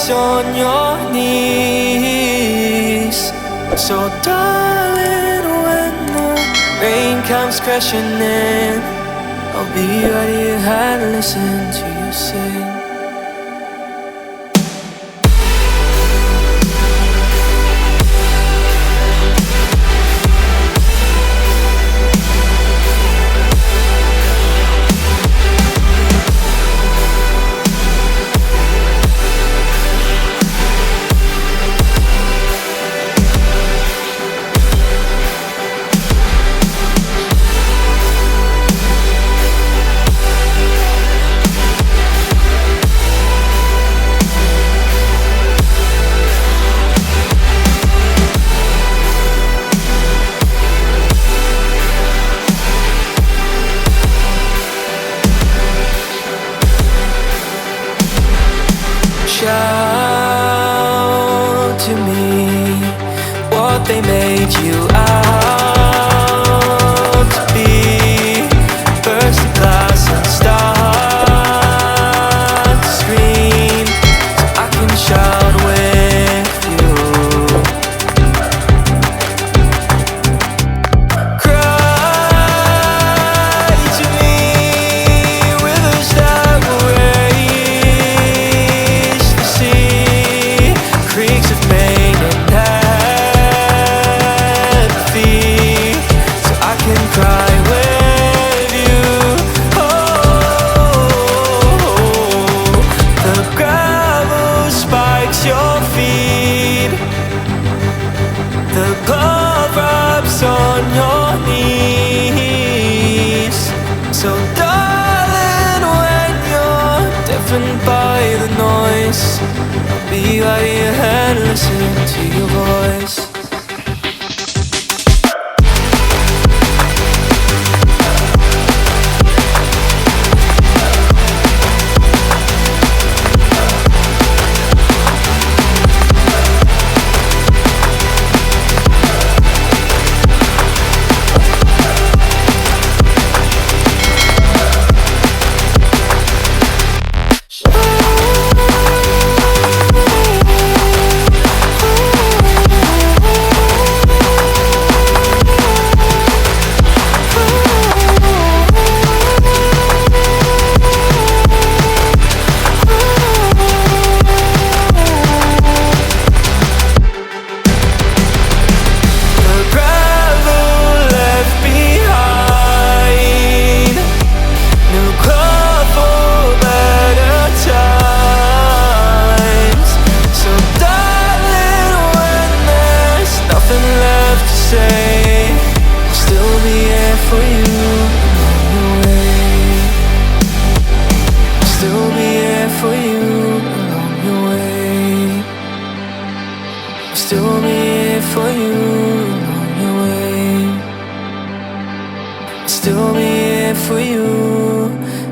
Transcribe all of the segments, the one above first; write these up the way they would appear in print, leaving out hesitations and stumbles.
cobwebs on your knees. So darling, when the rain comes crashing in, I'll be right here and listen to you sing. Shout to me what they made you out to be. Burst the glass and start to scream, so I can shout with you. Cry to me, rivers that will raise the sea, creeks of pain and apathy, so I can cry with you. Oh, the gravel spikes your feet, the blood rubs on your knees. So darling, when you're deafened by the noise, I'll be right here and listen to your voice. Still be here for you along your way. Still be here for you.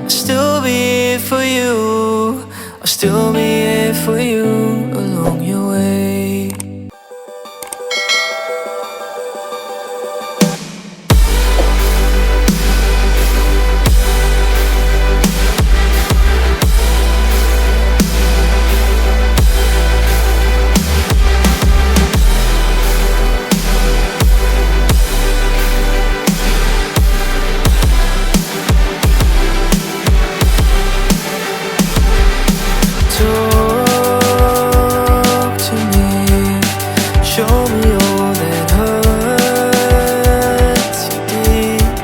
I'll still be here for you. I'll still be here for you along your way. Talk to me, show me all that hurts you deep.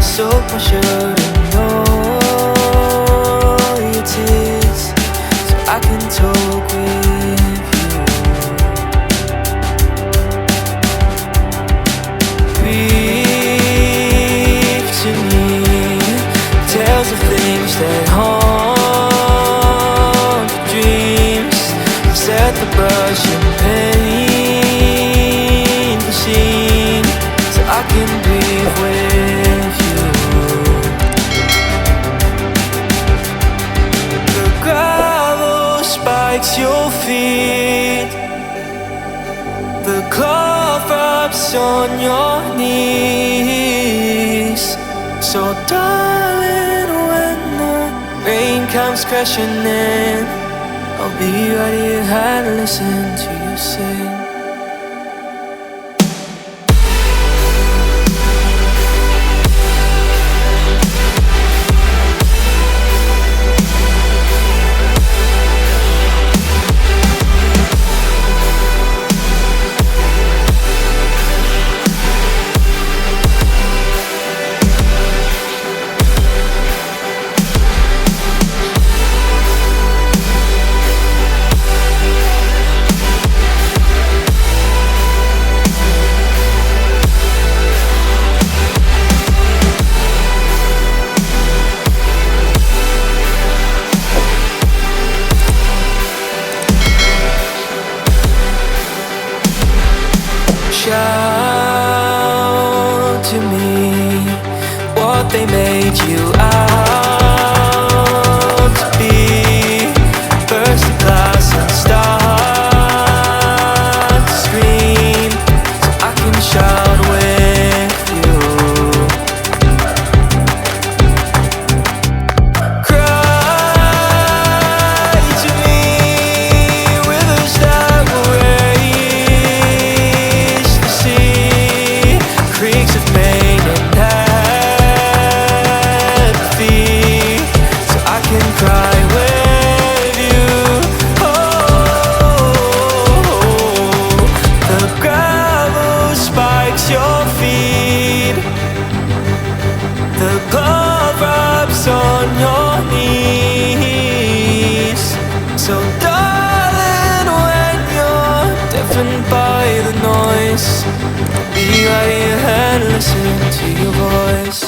Soak my shirt in all your tears, so I can talk with you. Breathe to me, tales of things that haunt dreams. Set the brush and paint the scene, so I can breathe with you. The gravel spikes your feet, the cloth wraps on your knees. So darling, when the rain comes crashing in, I'll be right here and listen to you sing. Shout to me what they made you out to be. Burst the glass and start to scream so I can shout with you. Cry to me rivers that will raise the sea, creeks of pain and apathy, so I can cry with you. Oh, the gravel spikes your feet, the glove rubs on your knees. So darling, when you're deafened by the noise, I'll be right here and listen to your voice.